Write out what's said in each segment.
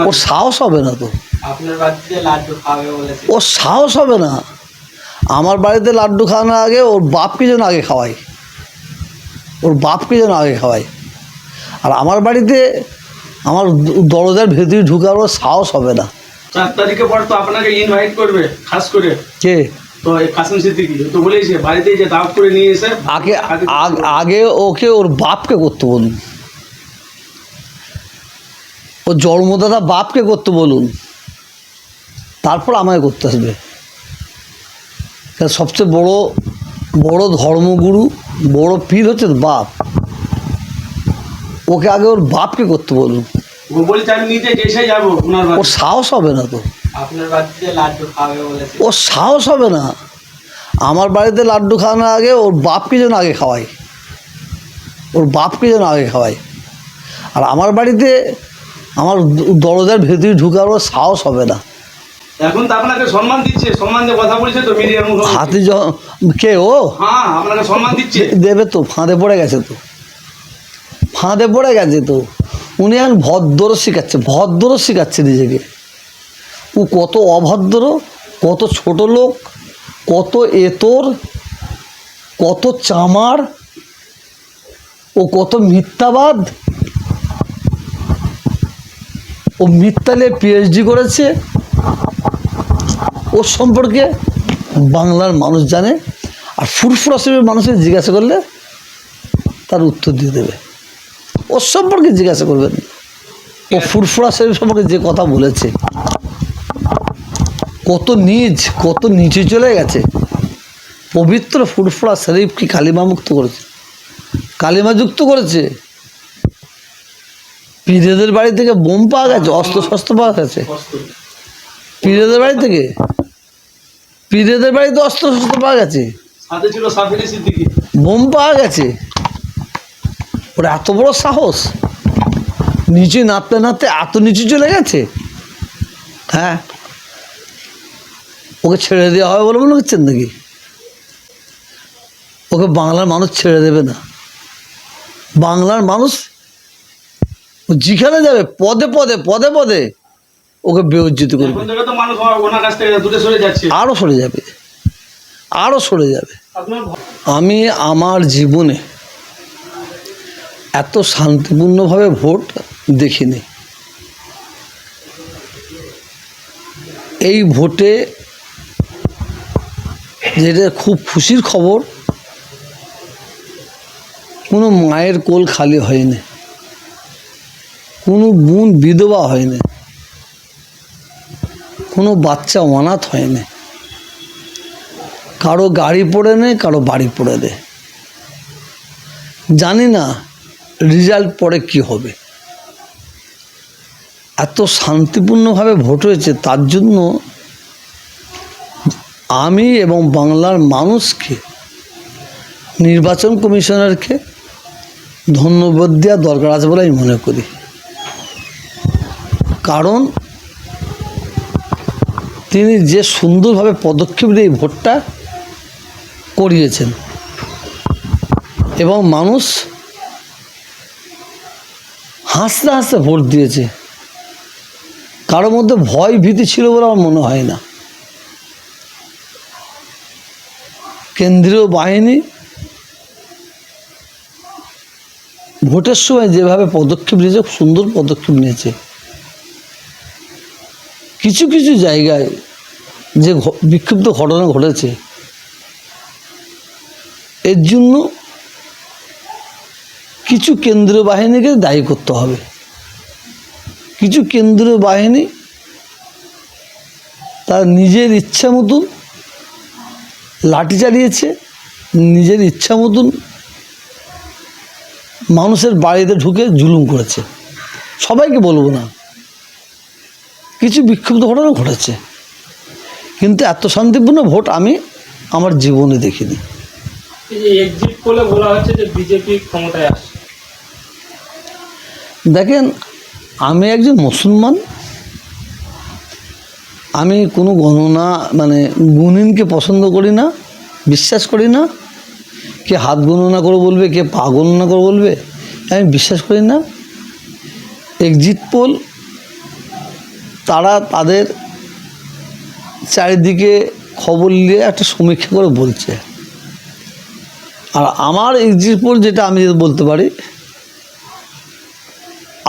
ওর সাহস হবে না তো, আপনার বাড়িতে লাড্ডু খাবে বলেছে। ওর সাহস হবে না। আমার বাড়িতে লাড্ডু খাওয়ানোর আগে ওর বাপকে যেন আগে খাওয়াই, ওর বাপকে যেন আগে খাওয়াই। আর আমার বাড়িতে আমার দরজার ভেতরে ঢুকার ওর সাহস হবে না। 4 তারিখে পর তো আপনাকে ইনভাইট করবে খাস করে। কে? তো কাসিম সিদ্দিকী তো বলেছে বাড়িতে যে দাওয়াত করে নিয়ে এসে আগে ওকে ওর বাপকে করতে বলুন, ওর জন্মদাতা বাপকে করতে বলুন, তারপর আমায় করতে আসবে। সবচেয়ে বড় বড় ধর্মগুরু বড় পীর হচ্ছে বাপ, ওকে আগে ওর বাপকে করতে বলুন। ও বলছে আমি নিজে এসে যাবো ওনার বাড়ি। ওর সাহস হবে না তো, আপনার বাড়িতে লাড্ডু খাবে বলেছে। ওর সাহস হবে না। আমার বাড়িতে লাড্ডু খাওয়ানোর আগে ওর বাপকে যেন আগে খাওয়াই, ওর বাপকে যেন আগে খাওয়াই। আর আমার বাড়িতে আমার দরজার ভেতরে ঢুকার ওর সাহস হবে না। এখন তো আপনাকে সম্মান দিচ্ছে, সম্মান দিয়ে কথা বলছে তো মিডিয়ার মুখে। হাতে কে ও? হ্যাঁ আপনাকে সম্মান দিচ্ছে। দেবে তো, ফাঁদে পড়ে গেছে তো, ফাঁদে পড়ে গেছে তো। উনি এখন ভদ্র শিখাচ্ছে নিজেকে। ও কত অভদ্র, কত ছোট লোক, কত এতর, কত চামার, ও কত মিথ্যাবাদ। ও মিথ্যা নিয়ে পিএইচডি করেছে। ওর সম্পর্কে বাংলার মানুষ জানে। আর ফুরফুরা সাহেবের মানুষের জিজ্ঞাসা করলে তার উত্তর দিয়ে দেবে। ওর সম্পর্কে জিজ্ঞাসা করবেন। ও ফুরফুরা সাহেব সম্পর্কে যে কথা বলেছে, কত নিজ, কত নিচে চলে গেছে। পবিত্র ফুরফুরা শরীফকে কালিমা মুক্ত করেছে, কালিমা যুক্ত করেছে। পীরেদের বাড়ি থেকে বোম পাওয়া গেছে, অস্ত্র শস্ত্র পাওয়া গেছে। পীরেদের বাড়ি থেকে, পীরেদের বাড়িতে অস্ত্র শস্ত্র পাওয়া গেছে, সাথে ছিল সাফিরি সিদ্দিকী, বোম পাওয়া গেছে। ওর এত বড় সাহস, নিচে নাড়তে নাড়তে এত নিচে চলে গেছে। হ্যাঁ, ওকে ছেড়ে দেওয়া হবে বলে মনে করছেন নাকি? ওকে বাংলার মানুষ ছেড়ে দেবে না। বাংলার মানুষ যেখানে যাবে পদে পদে পদে পদে ওকে বেউজ্জিত করবে। এখন থেকে তো মানুষ ওনার কাছ থেকে দূরে সরে যাচ্ছে, আরও সরে যাবে, আরও সরে যাবে। আমি আমার জীবনে এত শান্তিপূর্ণভাবে ভোট দেখিনি। এই ভোটে যেটা খুব খুশির খবর, কোনো মায়ের কোল খালি হয়নি, কোনো বোন বিধবা হয়নি, কোনো বাচ্চা অনাথ হয়নি, কারো গাড়ি পড়ে নেই, কারো বাড়ি পড়ে নেই। জানি না রেজাল্ট পরে কি হবে। এত শান্তিপূর্ণভাবে ভোট হয়েছে, তার জন্য আমি এবং বাংলার মানুষকে, নির্বাচন কমিশনারকে ধন্যবাদ দেওয়া দরকার আছে বলে আমি মনে করি। কারণ তিনি যে সুন্দরভাবে পদক্ষেপ নিয়ে এই ভোটটা করিয়েছেন এবং মানুষ হাসতে হাসতে ভোট দিয়েছে। কারোর মধ্যে ভয় ভীতি ছিল বলে আমার মনে হয় না। কেন্দ্রীয় বাহিনী ভোটের সময় যেভাবে পদক্ষেপ নিয়েছে, সুন্দর পদক্ষেপ নিয়েছে। কিছু কিছু জায়গায় যে বিক্ষিপ্ত ঘটনা ঘটেছে, এর জন্য কিছু কেন্দ্রীয় বাহিনীকে দায়ী করতে হবে। কিছু কেন্দ্রীয় বাহিনী তার নিজের ইচ্ছা মতন লাঠি চালিয়েছে, নিজের ইচ্ছা মতন মানুষের বাড়িতে ঢুকে জুলুম করেছে। সবাইকে বলবো না, কিছু বিক্ষুব্ধ ঘটনা ঘটেছে, কিন্তু এত শান্তিপূর্ণ ভোট আমি আমার জীবনে দেখিনি। এক্সিট পোলে বলা হচ্ছে যে বিজেপি ক্ষমতায় আসছে। দেখেন, আমি একজন মুসলমান, আমি কোনো গণনা গুণিনকে পছন্দ করি না, বিশ্বাস করি না। কে হাত গণনা করে বলবে, কে পা গণনা করে বলবে, আমি বিশ্বাস করি না। এক্সিট পোল তারা তাদের চারিদিকে খবর নিয়ে একটা সমীক্ষা করে বলছে। আর আমার এক্সিট পোল যেটা আমি বলতে পারি,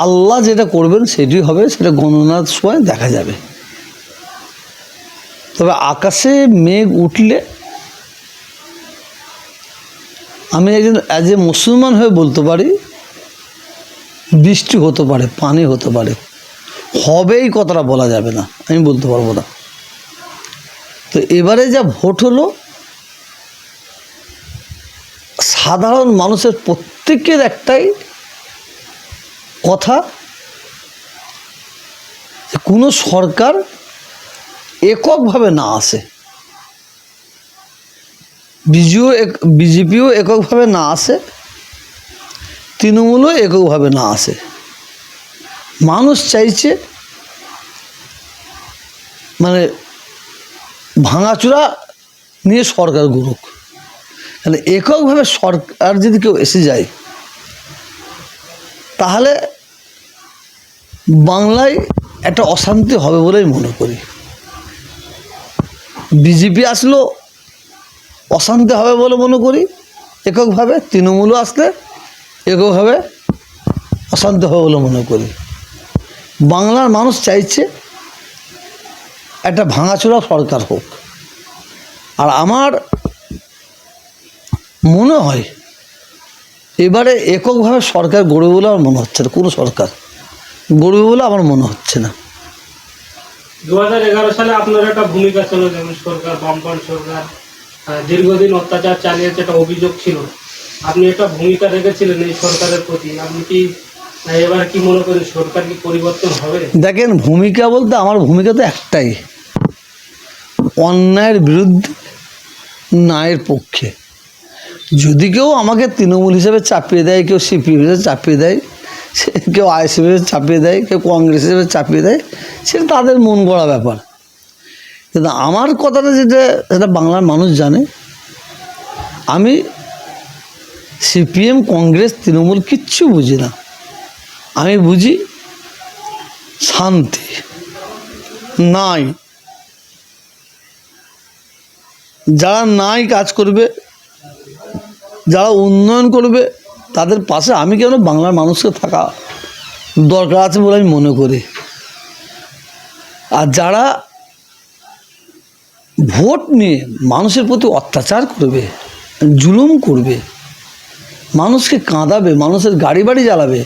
আল্লাহ যেটা করবেন সেটি হবে, সেটা গণনার সময় দেখা যাবে। তবে আকাশে মেঘ উঠলে আমি একজন অ্যাজ এ মুসলমান হয়ে বলতে পারি বৃষ্টি হতে পারে, পানি হতে পারে, হবে এই কথাটা বলা যাবে না, আমি বলতে পারবো না। তো এবারে যা ভোট হলো, সাধারণ মানুষের প্রত্যেকের একটাই কথা, যে কোনো সরকার এককভাবে না আসে, বিজেপিও এককভাবে না আসে, তৃণমূলও এককভাবে না আসে। মানুষ চাইছে মানে ভাঙাচোরা নিয়ে সরকার গড়ুক। তাহলে এককভাবে সরকার যদি কেউ এসে যায়, তাহলে বাংলায় একটা অশান্তি হবে বলেই মনে করি। বিজেপি আসলো অশান্তি হবে বলে মনে করি এককভাবে, তৃণমূলও আসলে এককভাবে অশান্তি হবে বলে মনে করি। বাংলার মানুষ চাইছে একটা ভাঙাচোরা সরকার হোক। আর আমার মনে হয় এবারে এককভাবে সরকার গড়বে বলে আমার মনে হচ্ছে না, কোনো সরকার গড়বে বলে আমার মনে হচ্ছে না। 2011 সালে আপনার একটা ভূমিকা ছিল, যেমন সরকার, বামপন্থী সরকার দীর্ঘদিন অত্যাচার চালিয়েছে, একটা অভিযোগ ছিল। আপনি একটা ভূমিকা রেখেছিলেন এই সরকারের প্রতি। আপনি কি এবার কি মনে করেন, সরকার কি পরিবর্তন হবে? দেখেন, ভূমিকা বলতে আমার ভূমিকা তো একটাই, অন্যায়ের বিরুদ্ধে, ন্যায়ের পক্ষে। যদি কেউ আমাকে তৃণমূল হিসেবে চাপিয়ে দেয়, কেউ সিপিএম হিসেবে চাপিয়ে দেয়, কেউ আইএসএফ হিসেবে চাপিয়ে দেয়, কেউ কংগ্রেস হিসেবে চাপিয়ে দেয়, সেটা তাদের মন গড়া ব্যাপার। কিন্তু আমার কথাটা যেটা বাংলার মানুষ জানে, আমি সিপিএম, কংগ্রেস, তৃণমূল কিচ্ছু বুঝি না। আমি বুঝি শান্তি, নাই যারা নাই কাজ করবে, যারা উন্নয়ন করবে, তাদের পাশে আমি কেন বাংলার মানুষকে থাকা দরকার আছে বলে আমি মনে করি। আর যারা ভোট নিয়ে মানুষের প্রতি অত্যাচার করবে, জুলুম করবে, মানুষকে কাঁদাবে, মানুষের গাড়ি বাড়ি জ্বালাবে,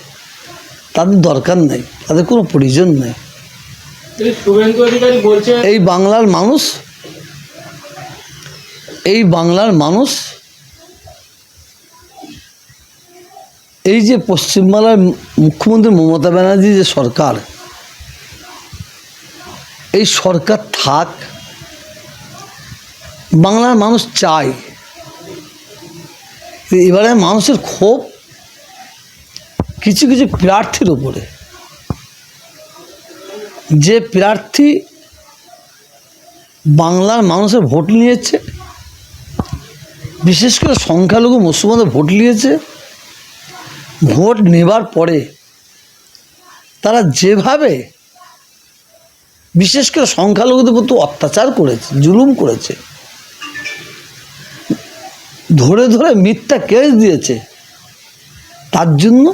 তাদের দরকার নেই, তাদের কোনো প্রয়োজন নেই। শুভেন্দু অধিকারী বলছে এই বাংলার মানুষ এই যে পশ্চিমবাংলার মুখ্যমন্ত্রী মমতা ব্যানার্জি যে সরকার, এই সরকার থাক, বাংলার মানুষ চায়। এবারে মানুষের ক্ষোভ কিছু কিছু প্রার্থীর উপরে, যে প্রার্থী বাংলার মানুষের ভোট নিয়েছে, বিশেষ করে সংখ্যালঘু মুসলমানদের ভোট নিয়েছে, ভোট নেবার পরে তারা যেভাবে বিশেষ করে সংখ্যালঘুদের প্রতি অত্যাচার করেছে, জুলুম করেছে, ধরে ধরে মিথ্যা কেস দিয়েছে, তার জন্য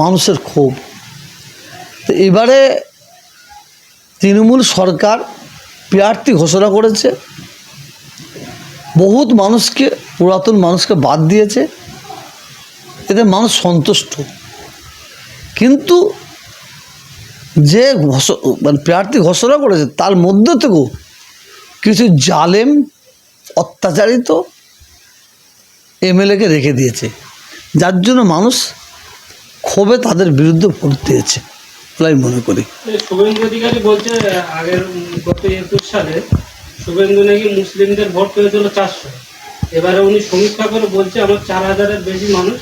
মানুষের ক্ষোভ। তো এবারে তৃণমূল সরকার প্রার্থী ঘোষণা করেছে, বহুত মানুষকে, পুরাতন মানুষকে বাদ দিয়েছে, এতে মানুষ সন্তুষ্ট। কিন্তু যে প্রার্থী ঘোষণা করেছে তার মধ্যে থেকেও কিছু জালেম, অত্যাচারিত এমএলএকে রেখে দিয়েছে, যার জন্য মানুষ ক্ষোভে তাদের বিরুদ্ধে ভোট দিয়েছে বলে আমি মনে করি। শুভেন্দু অধিকারী বলছে আগের গত 21 সালে শুভেন্দু নাকি মুসলিমদের ভোট পেয়েছিল 400, এবারে উনি সমীক্ষা করে বলছে আমার 4000-এর বেশি মানুষ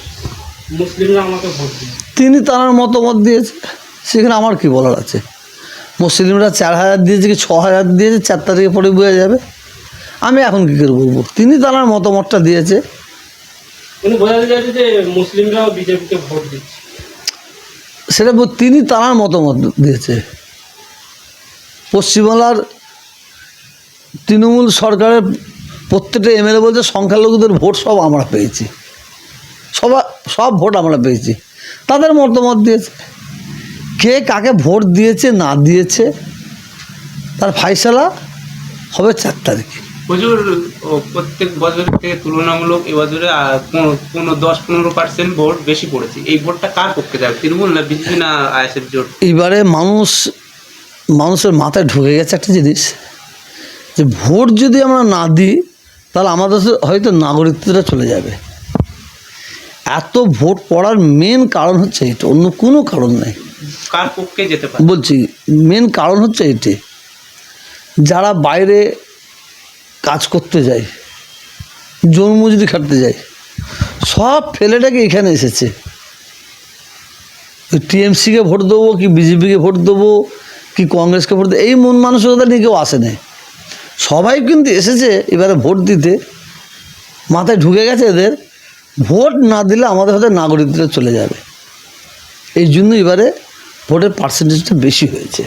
মুসলিমরা আমাকে ভোট দিয়েছে। তিনি তার মতামত দিয়েছে, সেখানে আমার কি বলার আছে? মুসলিমরা 4000 দিয়েছে কি 6000 দিয়েছে, 4 তারিখে পরে বোঝা যাবে। আমি এখন কী করে বলবো? তিনি তার মতামতটা দিয়েছে। উনি বোঝাতে চাইছে যে মুসলিমরাও বিজেপিকে ভোট দিচ্ছে, সেটা তিনি তার মতামত দিয়েছে। পশ্চিমবাংলার তৃণমূল সরকারের প্রত্যেকটা এমএলএ বলছে সংখ্যালঘুদের ভোট সব আমরা পেয়েছি, সব ভোট আমরা পেয়েছি। তাদের মতামত দিয়েছে, কে কাকে ভোট দিয়েছে না দিয়েছে তার ফাইসালা হবে 4 তারিখে। হুজুর, প্রত্যেক বছরের থেকে তুলনামূলক এবছরে 10-15% ভোট বেশি পড়েছে। এই ভোটটা কার পক্ষে যাবে, তৃণমূল না বিজেপি না আইএসএফ জোট? এবারে মানুষের মাথায় ঢুকে গেছে একটা জিনিস, যে ভোট যদি আমরা না দিই তাহলে আমাদের হয়তো নাগরিকত্বটা চলে যাবে। এত ভোট পড়ার মেন কারণ হচ্ছে এটা, অন্য কোনো কারণ নেই। কার পক্ষে যেতে পারে বলছি, মেন কারণ হচ্ছে এটি, যারা বাইরে কাজ করতে যায়, জন্মজুরি খাটতে যায়, সব ফেলেটাকে এখানে এসেছে। টিএমসিকে ভোট দেবো কি বিজেপিকে ভোট দেবো কি কংগ্রেসকে ভোট দেবো, এই মন মানসিকতা নিয়ে কেউ আসে না। সবাই কিন্তু এসেছে এবারে ভোট দিতে। মাথায় ঢুকে গেছে এদের, ভোট না দিলে আমাদের হয়তো নাগরিকত্ব চলে যাবে। এই জন্য এবারে ভোটের পার্সেন্টেজটা বেশি হয়েছে।